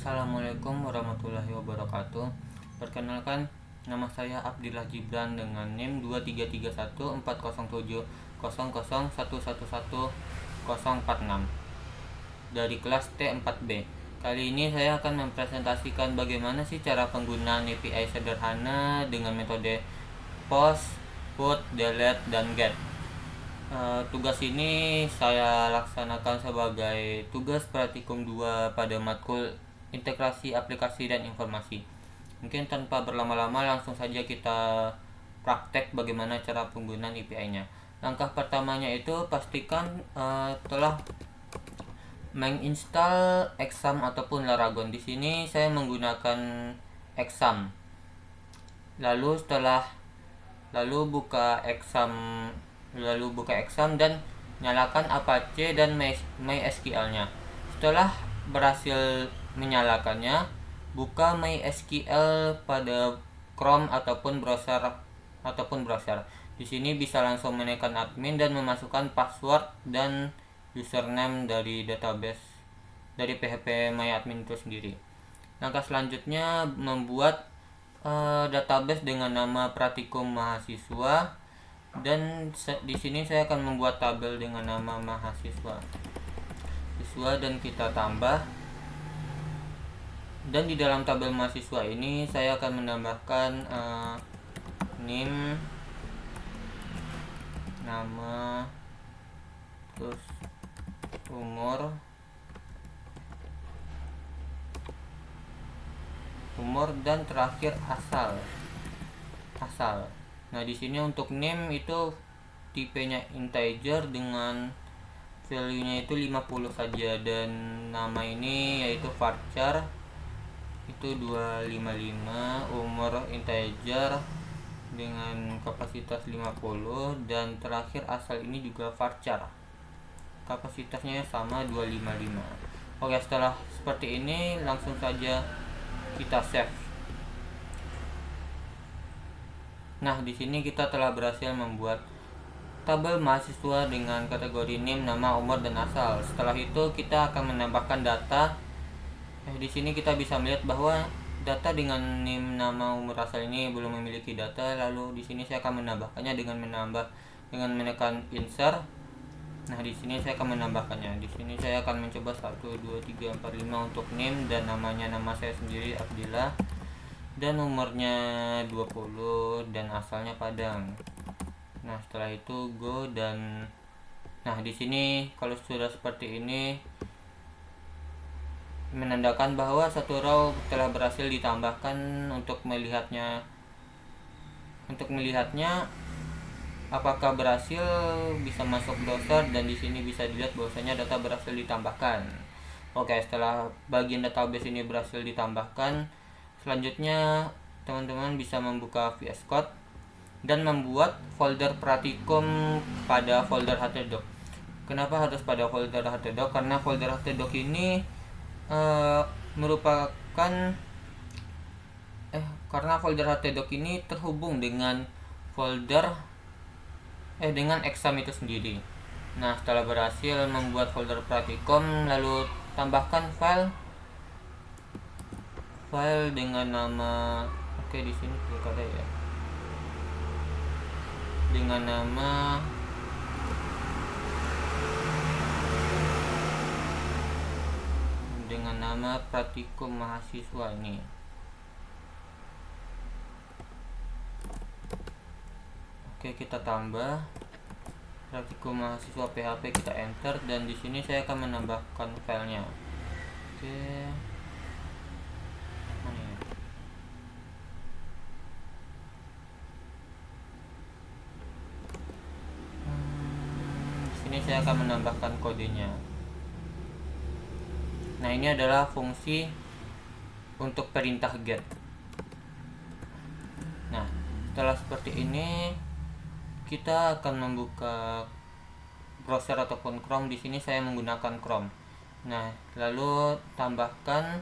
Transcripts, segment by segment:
Assalamualaikum warahmatullahi wabarakatuh. Perkenalkan, nama saya Abdillah Gibran dengan NIM 23314000111046 dari kelas T4B. Kali ini saya akan mempresentasikan bagaimana sih cara penggunaan API sederhana dengan metode post, put, delete, dan get. Tugas ini saya laksanakan sebagai tugas praktikum 2 pada matkul integrasi aplikasi dan informasi. Mungkin tanpa berlama-lama langsung saja kita praktek bagaimana cara penggunaan API-nya. Langkah pertamanya itu pastikan telah menginstal Exam ataupun Laragon. Di sini saya menggunakan Exam. Lalu buka Exam dan nyalakan Apache dan MySQL-nya. Setelah berhasil menyalakannya, buka MySQL pada Chrome ataupun browser. Di sini bisa langsung menekan admin dan memasukkan password dan username dari database dari PHP MyAdmin itu sendiri. Langkah selanjutnya membuat database dengan nama Pratikum Mahasiswa, dan di sini saya akan membuat tabel dengan nama mahasiswa dan kita tambah. Dan di dalam tabel mahasiswa ini saya akan menambahkan NIM, nama, terus umur dan terakhir asal. Nah, di sini untuk name itu tipenya integer dengan value-nya itu 50 saja, dan nama ini yaitu varchar itu 255, umur integer dengan kapasitas 50, dan terakhir asal ini juga varchar, kapasitasnya sama 255. Oke, setelah seperti ini langsung saja kita save. Nah, di sini kita telah berhasil membuat tabel mahasiswa dengan kategori NIM, nama, umur, dan asal. Setelah itu kita akan menambahkan data. Di sini kita bisa melihat bahwa data dengan NIM, nama, umur, asal ini belum memiliki data. Lalu di sini saya akan menambahkannya dengan menekan insert. Nah, di sini saya akan menambahkannya. Di sini saya akan mencoba 1 2 3 4 5 untuk NIM, dan namanya nama saya sendiri Abdillah, dan umurnya 20, dan asalnya Padang. Nah, setelah itu go, dan nah di sini kalau sudah seperti ini menandakan bahwa satu row telah berhasil ditambahkan. Untuk melihatnya apakah berhasil, bisa masuk browser, dan di sini bisa dilihat bahwasanya data berhasil ditambahkan. Oke, setelah bagian database ini berhasil ditambahkan, selanjutnya teman-teman bisa membuka VS Code dan membuat folder Pratikum pada folder htdoc. Kenapa harus pada folder htdoc? Karena folder htdoc ini karena folder htdoc ini terhubung dengan dengan Exam itu sendiri. Nah, setelah berhasil membuat folder Pratikum, lalu tambahkan file dengan nama, di sini ada ya, dengan nama Pratikum Mahasiswa ini. Oke, kita tambah Pratikum Mahasiswa PHP, kita enter, dan di sini saya akan menambahkan filenya. Oke. Mana ya? Di sini saya akan menambahkan kodenya. Nah, ini adalah fungsi untuk perintah get. Nah, setelah seperti ini kita akan membuka browser ataupun Chrome. Di sini saya menggunakan Chrome. Nah, lalu tambahkan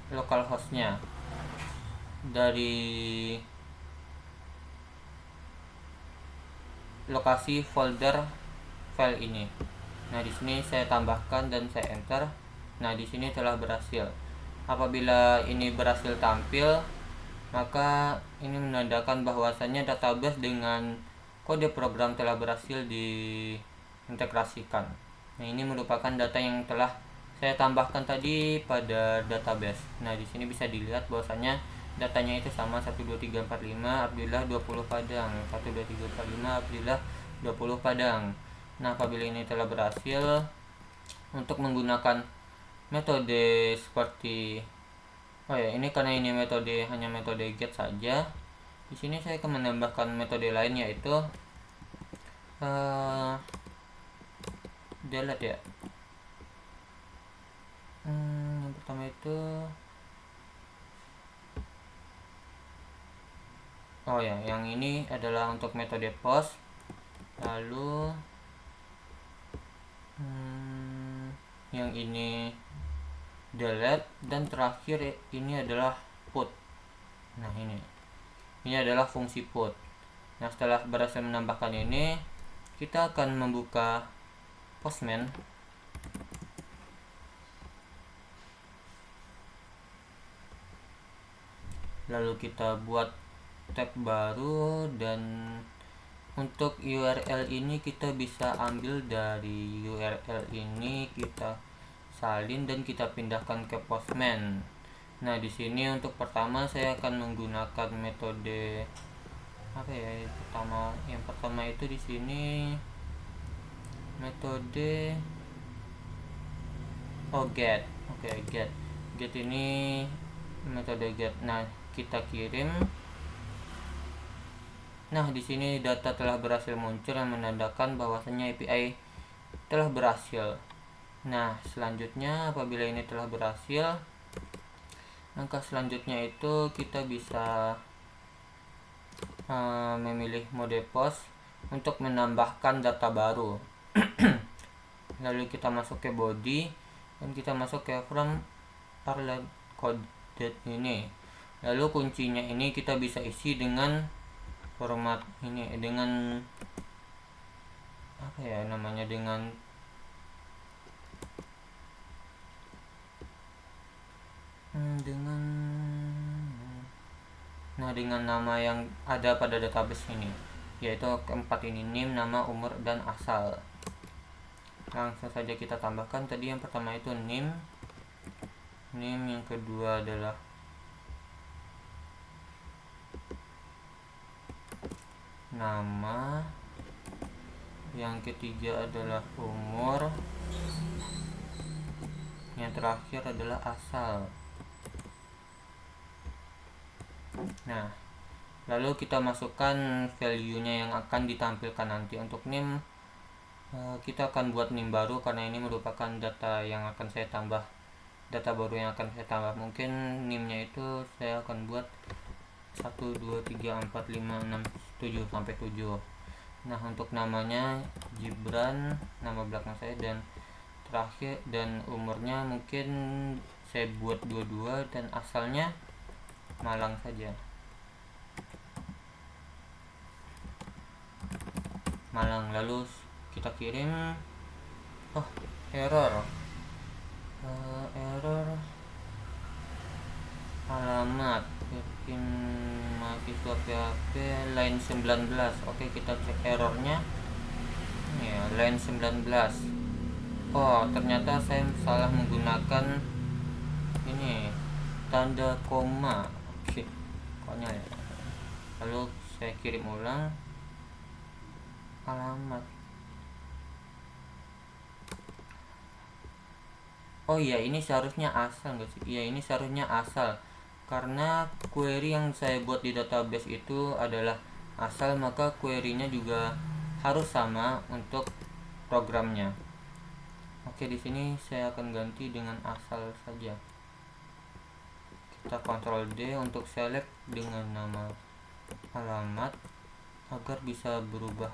localhostnya dari lokasi folder file ini. Nah, di sini saya tambahkan dan saya enter. Nah, di sini telah berhasil. Apabila ini berhasil tampil, maka ini menandakan bahwasannya database dengan kode program telah berhasil diintegrasikan. Nah, ini merupakan data yang telah saya tambahkan tadi pada database. Nah, di sini bisa dilihat bahwasanya datanya itu sama 12345 Abdillah 20 Padang, 12345 Abdillah 20 Padang. Nah, apabila ini telah berhasil, untuk menggunakan metode seperti ini karena ini hanya metode get saja. Di sini saya akan menambahkan metode lain, yaitu delete ya. Yang pertama itu yang ini adalah untuk metode post. Lalu yang ini delete, dan terakhir ini adalah put. Nah, ini adalah fungsi put. Nah, setelah berhasil menambahkan ini, kita akan membuka Postman. Lalu kita buat tab baru, dan untuk URL ini kita bisa ambil dari URL ini, kita salin dan kita pindahkan ke Postman. Nah, di sini untuk pertama saya akan menggunakan metode yang pertama itu di sini metode get. Get ini metode get. Nah, kita kirim. Nah, di sini data telah berhasil muncul yang menandakan bahwasanya API telah berhasil. Nah, selanjutnya apabila ini telah berhasil, langkah selanjutnya itu kita bisa memilih mode post untuk menambahkan data baru. Lalu kita masuk ke body dan kita masuk ke from parallel coded ini. Lalu kuncinya ini kita bisa isi dengan format ini, dengan dengan nama yang ada pada database ini, yaitu keempat ini, name, nama, umur, dan asal. Langsung saja kita tambahkan. Tadi yang pertama itu name, yang kedua adalah nama, yang ketiga adalah umur, yang terakhir adalah asal. Nah, lalu kita masukkan value-nya yang akan ditampilkan nanti. Untuk name, kita akan buat name baru karena ini merupakan data yang akan saya tambah, data baru yang akan saya tambah. Mungkin name-nya itu saya akan buat 1, 2, 3, 4, 5, 6, 7 sampai 7. Nah, untuk namanya Gibran, nama belakang saya, dan terakhir dan umurnya mungkin saya buat 22, dan asalnya Malang saja. Malang. Lalu kita kirim. Error alamat bikin mahasiswa PHP line 19. Oke, kita cek errornya. Ya, line 19. Ternyata saya salah menggunakan ini tanda koma. Konyol ya. Lalu saya kirim ulang alamat. Ini seharusnya asal enggak sih? Iya, ini seharusnya asal. Karena query yang saya buat di database itu adalah asal, maka query-nya juga harus sama untuk programnya. Oke, di sini saya akan ganti dengan asal saja. Kita Ctrl D untuk select dengan nama alamat agar bisa berubah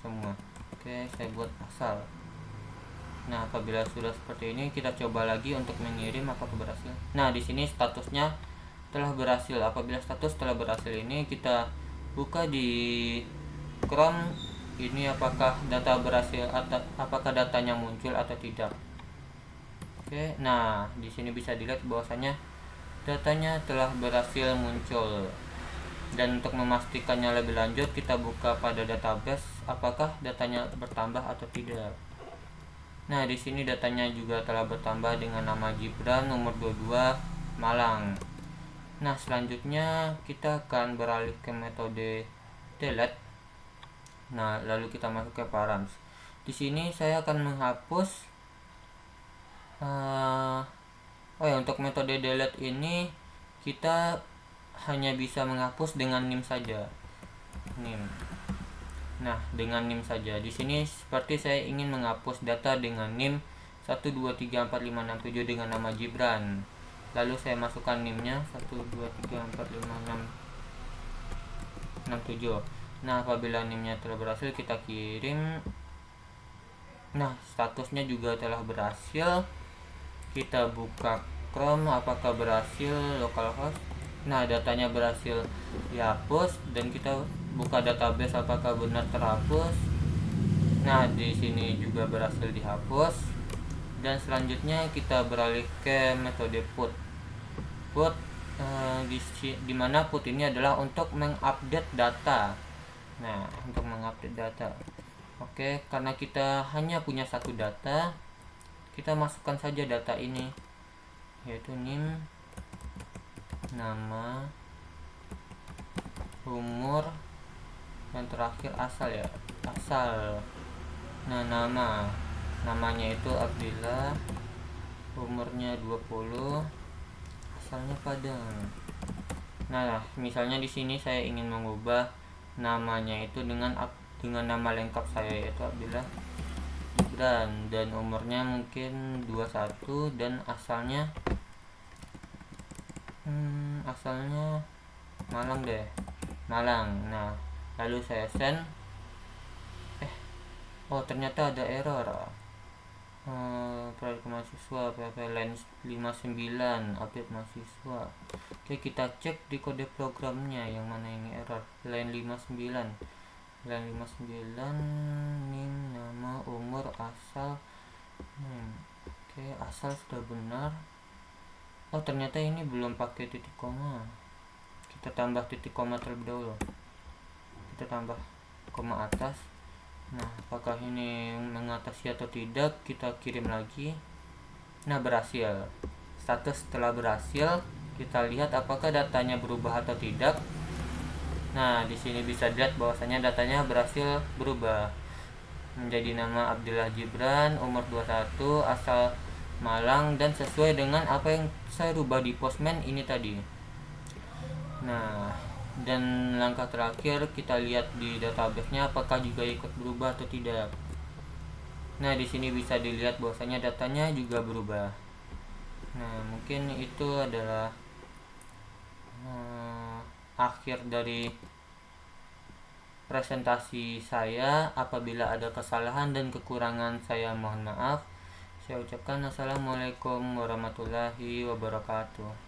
semua. Oke, saya buat asal. Nah, apabila sudah seperti ini, kita coba lagi untuk mengirim apakah berhasil. Nah, di sini statusnya telah berhasil. Apabila status telah berhasil ini kita buka di Chrome ini apakah data berhasil atau apakah datanya muncul atau tidak. Oke, nah di sini bisa dilihat bahwasanya datanya telah berhasil muncul. Dan untuk memastikannya lebih lanjut, kita buka pada database apakah datanya bertambah atau tidak. Nah, di sini datanya juga telah bertambah dengan nama Gibran, umur 22, Malang. Nah, selanjutnya kita akan beralih ke metode delete. Nah, lalu kita masuk ke params. Di sini saya akan menghapus untuk metode delete ini kita hanya bisa menghapus dengan nim saja. Nim. Nah, dengan nim saja. Di sini seperti saya ingin menghapus data dengan nim 1234567 dengan nama Gibran. Lalu saya masukkan nimnya 1234567. Nah, apabila nimnya telah berhasil, kita kirim. Nah, statusnya juga telah berhasil. Kita buka Chrome, apakah berhasil localhost. Nah, datanya berhasil dihapus dan kita buka database apakah benar terhapus. Nah, di sini juga berhasil dihapus. Dan selanjutnya kita beralih ke metode put. Put di mana put ini adalah untuk mengupdate data. Nah, untuk mengupdate data. Oke, karena kita hanya punya satu data, kita masukkan saja data ini, yaitu nim, nama, umur, dan terakhir asal ya, asal. Nah, namanya itu Abdillah, umurnya 20, asalnya Padang. Nah, misalnya di sini saya ingin mengubah namanya itu dengan nama lengkap saya, yaitu Abdillah Gibran, dan umurnya mungkin 21 dan asalnya Malang deh, Malang. Nah, lalu saya send. Ternyata ada error. Proyek mahasiswa PHP line 59 update mahasiswa. Oke, kita cek di kode programnya yang mana ini error. Line 59 nim, nama, umur, asal. Oke, asal sudah benar. Ternyata ini belum pakai titik koma. Kita tambah titik koma terlebih dahulu. Kita tambah koma atas. Nah, apakah ini mengatasi atau tidak, kita kirim lagi. Nah, berhasil. Status telah berhasil. Kita lihat apakah datanya berubah atau tidak. Nah, di sini bisa dilihat bahwasanya datanya berhasil berubah menjadi nama Abdillah Gibran, umur 21, asal Malang, dan sesuai dengan apa yang saya rubah di Postman ini tadi. Nah, dan langkah terakhir kita lihat di database-nya apakah juga ikut berubah atau tidak. Nah, di sini bisa dilihat bahwasanya datanya juga berubah. Nah, mungkin itu adalah akhir dari presentasi saya. Apabila ada kesalahan dan kekurangan, saya mohon maaf. Saya ucapkan assalamualaikum warahmatullahi wabarakatuh.